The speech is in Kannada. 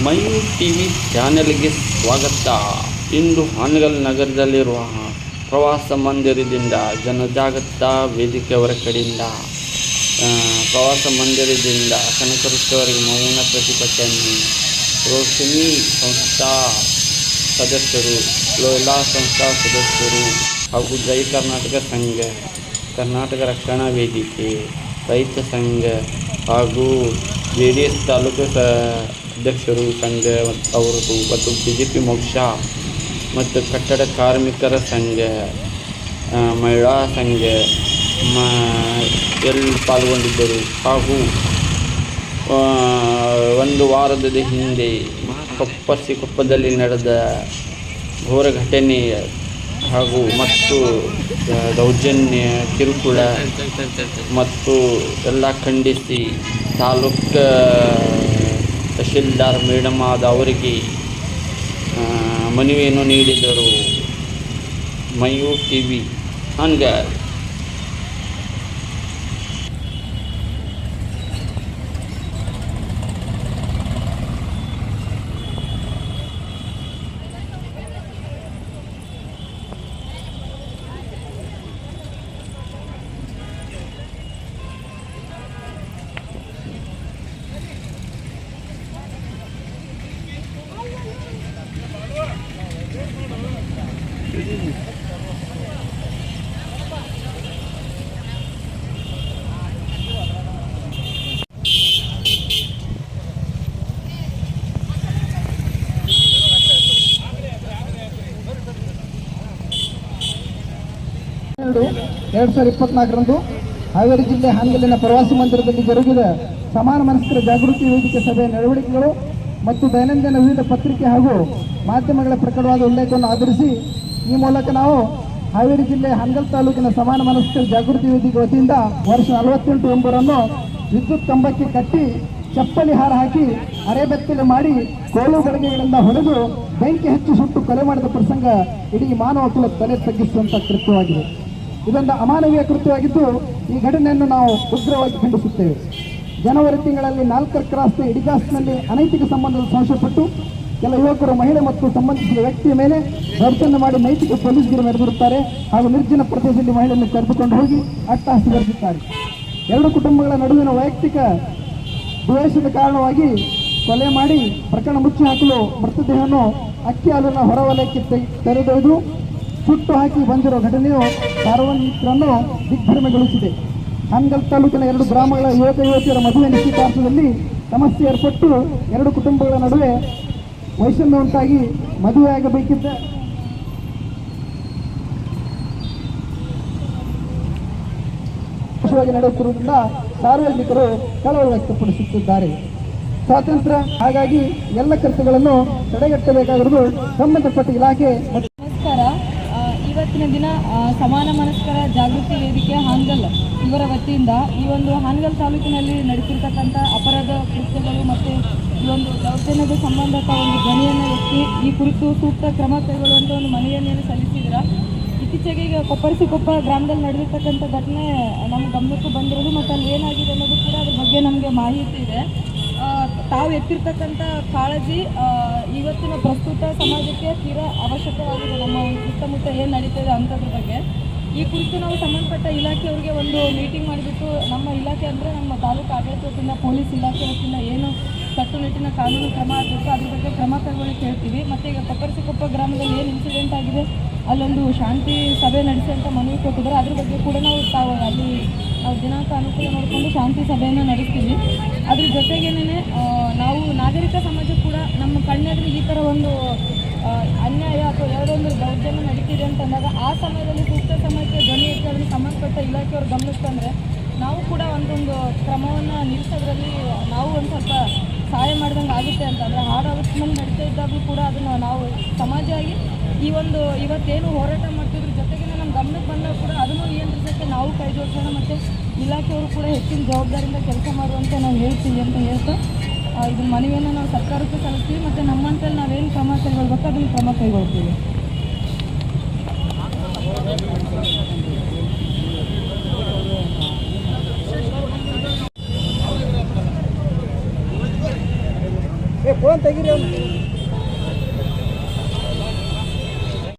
ಮಯೂರ್ ಟಿವಿ ಚಾನೆಲ್ಗೆ ಸ್ವಾಗತ. ಇಂದು ಹಾನಗಲ್ ನಗರದಲ್ಲಿರುವ ಪ್ರವಾಸ ಮಂದಿರದಿಂದ ಜನಜಾಗೃತ ವೇದಿಕೆಯವರ ಕಡೆಯಿಂದ ಪ್ರವಾಸ ಮಂದಿರದಿಂದ ಕನಕವೃತ್ತವರೆಗೆ ಮೌನ ಪ್ರತಿಭಟನೆ. ರೋಶಿನಿ ಸಂಸ್ಥಾ ಸದಸ್ಯರು, ಲೋಯ್ಲಾ ಸಂಸ್ಥಾ ಸದಸ್ಯರು ಹಾಗೂ ಜೈ ಕರ್ನಾಟಕ ಸಂಘ, ಕರ್ನಾಟಕ ರಕ್ಷಣಾ ವೇದಿಕೆ, ರೈತ ಸಂಘ ಹಾಗೂ JDS ತಾಲೂಕು ಅಧ್ಯಕ್ಷರು ಸಂಘ ಅವರದು ಮತ್ತು BJP ಮೋಕ್ಷ ಮತ್ತು ಕಟ್ಟಡ ಕಾರ್ಮಿಕರ ಸಂಘ, ಮಹಿಳಾ ಸಂಘ ಎಲ್ಲಿ ಪಾಲ್ಗೊಂಡಿದ್ದರು. ಹಾಗೂ ಒಂದು ವಾರದ ಹಿಂದೆ ಕೊಪ್ಪದಲ್ಲಿ ನಡೆದ ಘೋರ ಘಟನೆ ಹಾಗೂ ಮತ್ತು ದೌರ್ಜನ್ಯ ಕಿರುಕುಳ ಮತ್ತು ಎಲ್ಲ ಖಂಡಿಸಿ ತಾಲೂಕು ತಹಶೀಲ್ದಾರ್ ಮೇಡಮ್ ಆದ ಅವರಿಗೆ ಮನವಿಯನ್ನು ನೀಡಿದರು. ಮಯೂರ್ ಟಿವಿ ಹಾನಗಲ್. ಎರಡು 2024ರಂದು ಹಾವೇರಿ ಜಿಲ್ಲೆ ಹಾನಗಲ್ಲಿನ ಪ್ರವಾಸಿ ಮಂದಿರದಲ್ಲಿ ಜರುಗಿದ ಸಮಾನ ಮನಸ್ಕರ ಜಾಗೃತಿ ವೇದಿಕೆ ಸಭೆಯ ನಡವಳಿಕೆಗಳು ಮತ್ತು ದೈನಂದಿನ ವಿವಿಧ ಪತ್ರಿಕೆ ಹಾಗೂ ಮಾಧ್ಯಮಗಳ ಪ್ರಕಟವಾದ ಉಲ್ಲೇಖವನ್ನು ಆಧರಿಸಿ ಈ ಮೂಲಕ ನಾವು ಹಾವೇರಿ ಜಿಲ್ಲೆ ಹಾನಗಲ್ ತಾಲೂಕಿನ ಸಮಾನ ಮನಸ್ಕರ ಜಾಗೃತಿ ವೇದಿಕೆ ವತಿಯಿಂದ ವರ್ಷ 48 ವಿದ್ಯುತ್ ಕಂಬಕ್ಕೆ ಕಟ್ಟಿ ಚಪ್ಪಲಿ ಹಾರ ಹಾಕಿ ಅರೆಬೆತ್ತಲೆ ಮಾಡಿ ಕೋಲು ಬಳಿಗೆಗಳಿಂದ ಹೊಡೆದು ಬೆಂಕಿ ಹಚ್ಚಿ ಸುಟ್ಟು ಕೊಲೆ ಮಾಡಿದ ಪ್ರಸಂಗ ಇಡೀ ಮಾನವ ಕುಲ ತಲೆ ತಗ್ಗಿಸುವಂಥ ಕೃತ್ಯವಾಗಿದೆ. ಇದೊಂದು ಅಮಾನವೀಯ ಕೃತ್ಯವಾಗಿದ್ದು ಈ ಘಟನೆಯನ್ನು ನಾವು ಉಗ್ರವಾಗಿ ಖಂಡಿಸುತ್ತೇವೆ. ಜನವರಿ ತಿಂಗಳಲ್ಲಿ 4 ಕ್ರಾಸ್ನ ಇಡಿಗಾಸ್ನಲ್ಲಿ ಅನೈತಿಕ ಸಂಬಂಧದ ಸಂಶಯಪಟ್ಟು ಕೆಲ ಯುವಕರು ಮಹಿಳೆ ಮತ್ತು ಸಂಬಂಧಿಸಿದ ವ್ಯಕ್ತಿಯ ಮೇಲೆ ದೌರ್ಜನ್ಯ ಮಾಡಿ ನೈತಿಕ ಪೊಲೀಸ್ಗಿರಿ ಮೆರೆದಿರುತ್ತಾರೆ ಹಾಗೂ ನಿರ್ಜನ ಪ್ರದೇಶದಲ್ಲಿ ಮಹಿಳೆಯನ್ನು ಕರೆದುಕೊಂಡು ಹೋಗಿ ಅಟ್ಟಹಾಸ ಮೆರೆದಿದ್ದಾರೆ. ಎರಡು ಕುಟುಂಬಗಳ ನಡುವಿನ ವೈಯಕ್ತಿಕ ದ್ವೇಷದ ಕಾರಣವಾಗಿ ಕೊಲೆ ಮಾಡಿ ಪ್ರಕರಣ ಮುಚ್ಚಿ ಹಾಕಲು ಮೃತದೇಹವನ್ನು ಅಕ್ಕಿ ಹಾಲನ್ನು ಹೊರವಲಯಕ್ಕೆ ತೆರೆದೊಯ್ದು ಸುಟ್ಟು ಹಾಕಿ ಬಂದಿರುವ ಘಟನೆಯು ಸಾರ್ವಜನಿಕರನ್ನು ದಿಗ್ಭ್ರಮೆಗೊಳಿಸಿದೆ. ಹಾನಗಲ್ ತಾಲೂಕಿನ 2 ಗ್ರಾಮಗಳ ಯುವಕ ಯುವತಿಯರ ಮದುವೆ ನಿಶ್ಚಿತಾರ್ಥದಲ್ಲಿ ಸಮಸ್ಯೆ ಏರ್ಪಟ್ಟು 2 ಕುಟುಂಬಗಳ ನಡುವೆ ವೈಷಮ್ಯ ಉಂಟಾಗಿ ಮದುವೆಯಾಗಬೇಕಿದ್ದ ನಡೆಯುತ್ತಿರುವುದರಿಂದ ಸಾರ್ವಜನಿಕರು ಕಳವಳ ವ್ಯಕ್ತಪಡಿಸುತ್ತಿದ್ದಾರೆ. ಸ್ವಾತಂತ್ರ್ಯ ಹಾಗಾಗಿ ಎಲ್ಲ ಕರ್ತವ್ಯಗಳನ್ನು ತಡೆಗಟ್ಟಬೇಕಾಗಿರುವುದು ಸಂಬಂಧಪಟ್ಟ ಇಲಾಖೆ. ನಮಸ್ಕಾರ. ಇವತ್ತಿನ ದಿನ ಸಮಾನ ಮನಸ್ಕರ ಜಾಗೃತಿ ವೇದಿಕೆ ಹಾನಗಲ್ ಇವರ ವತಿಯಿಂದ ಈ ಒಂದು ಹಾನಗಲ್ ತಾಲೂಕಿನಲ್ಲಿ ನಡೆಸಿರ್ತಕ್ಕಂಥ ಅಪರಾಧ ಕೃತ್ಯಗಳು ಮತ್ತು ಈ ಒಂದು ದೌರ್ಜನ್ಯದ ಸಂಬಂಧಕ ಒಂದು ಧ್ವನಿಯನ್ನು ಎತ್ತಿ ಈ ಕುರಿತು ಸೂಕ್ತ ಕ್ರಮ ಕೈಗೊಳ್ಳುವಂಥ ಒಂದು ಮನವಿಯನ್ನು ಸಲ್ಲಿಸಿದ್ದೀರಾ. ಇತ್ತೀಚೆಗೆ ಈಗ ಕೊಪ್ಪ ಗ್ರಾಮದಲ್ಲಿ ನಡೆದಿರ್ತಕ್ಕಂಥ ಘಟನೆ ನಮ್ಮ ಗಮನಕ್ಕೂ ಬಂದಿರೋದು ಮತ್ತು ಅಲ್ಲಿ ಏನಾಗಿದೆ ಅನ್ನೋದು ಕೂಡ ಅದ್ರ ಬಗ್ಗೆ ನಮಗೆ ಮಾಹಿತಿ ಇದೆ. ತಾವು ಎತ್ತಿರ್ತಕ್ಕಂಥ ಕಾಳಜಿ ಇವತ್ತಿನ ಪ್ರಸ್ತುತ ಸಮಾಜಕ್ಕೆ ತೀರಾ ಅವಶ್ಯಕವಾಗಿದೆ. ನಮ್ಮ ಸುತ್ತಮುತ್ತ ಏನು ನಡೀತಿದೆ ಅಂಥದ್ರ ಬಗ್ಗೆ ಈ ಕುರಿತು ನಾವು ಸಂಬಂಧಪಟ್ಟ ಇಲಾಖೆಯವರಿಗೆ ಒಂದು ಮೀಟಿಂಗ್ ಮಾಡಿಬಿಟ್ಟು ನಮ್ಮ ಇಲಾಖೆ ಅಂದರೆ ನಮ್ಮ ತಾಲೂಕು ಆಡಳಿತ ವತಿಯಿಂದ ಪೊಲೀಸ್ ಇಲಾಖೆ ವತಿಯಿಂದ ಏನು ಕಟ್ಟುನಿಟ್ಟಿನ ಕಾನೂನು ಕ್ರಮ ಆಗಬೇಕು ಅದ್ರ ಬಗ್ಗೆ ಕ್ರಮ ಕೈಗೊಳ್ಳಕ್ಕೆ ಹೇಳ್ತೀವಿ. ಮತ್ತು ಈಗ ಕೊಪ್ಪ ಗ್ರಾಮದಲ್ಲಿ ಏನು ಇನ್ಸಿಡೆಂಟ್ ಆಗಿದೆ ಅಲ್ಲೊಂದು ಶಾಂತಿ ಸಭೆ ನಡೆಸಿ ಅಂತ ಮನವಿ ಕೊಟ್ಟಿದ್ದಾರೆ. ಅದ್ರ ಬಗ್ಗೆ ಕೂಡ ನಾವು ಅಲ್ಲಿ ದಿನಾಂಕ ಅನುಕೂಲ ನೋಡಿಕೊಂಡು ಶಾಂತಿ ಸಭೆಯನ್ನು ನಡೆಸ್ತೀವಿ. ಅದ್ರ ಜೊತೆಗೇನೆ ನಾವು ನಾಗರಿಕ ಸಮಾಜ ಕೂಡ ನಮ್ಮ ಕಣ್ಣೆದುರು ಈ ಥರ ಒಂದು ಅನ್ಯಾಯ ಅಥವಾ ಯಾವುದೋ ಒಂದು ದೌರ್ಜನ್ಯ ನಡೀತಿದೆ ಅಂತಂದಾಗ ಆ ಸಮಯದಲ್ಲಿ ಸೂಕ್ತ ಸಮಯಕ್ಕೆ ಧ್ವನಿ ಎತ್ತಿ ಅದಕ್ಕೆ ಸಂಬಂಧಪಟ್ಟ ಇಲಾಖೆಯವರು ಗಮನಿಸ್ತು ಅಂದರೆ ನಾವು ಕೂಡ ಒಂದೊಂದು ಕ್ರಮವನ್ನು ನಿಲ್ಲಿಸೋದ್ರಲ್ಲಿ ನಾವು ಒಂದು ಸ್ವಲ್ಪ ಸಹಾಯ ಮಾಡಿದಂಗೆ ಆಗುತ್ತೆ ಅಂತಂದರೆ ಹಾಡು ಅವತ್ತಿನಲ್ಲಿ ನಡೀತಾ ಇದ್ದಾಗಲೂ ಕೂಡ ಅದನ್ನು ನಾವು ಸಮಾಜವಾಗಿ ಇವತ್ತೇನು ಹೋರಾಟ ಮಾಡ್ತಿದ್ರ ಜೊತೆಗೆ ನಮ್ಮ ಗಮನಕ್ಕೆ ಬಂದಾಗ ಕೂಡ ಅದನ್ನು ನಿಯಂತ್ರಿಸೋಕ್ಕೆ ನಾವು ಕೈ ಜೋಡಿಸೋಣ ಮತ್ತು ಇಲಾಖೆಯವರು ಕೂಡ ಹೆಚ್ಚಿನ ಜವಾಬ್ದಾರಿಯಿಂದ ಕೆಲಸ ಮಾಡುವಂತೆ ನಾವು ಹೇಳ್ತೀವಿ ಅಂತ ಹೇಳ್ತಾ ಇದನ್ನ ಮನವಿಯನ್ನು ನಾವು ಸರ್ಕಾರಕ್ಕೆ ಸಲ್ಲಿಸ್ತೀವಿ ಮತ್ತು ನಮ್ಮಂತಲ್ಲಿ ನಾವೇನು ಕ್ರಮ ಕೈಗೊಳ್ಬೇಕು ಅದನ್ನು ಕ್ರಮ ಕೈಗೊಳ್ತೀವಿ. ಓನ್ ತೆಗೀರಿ ಅವ್ನು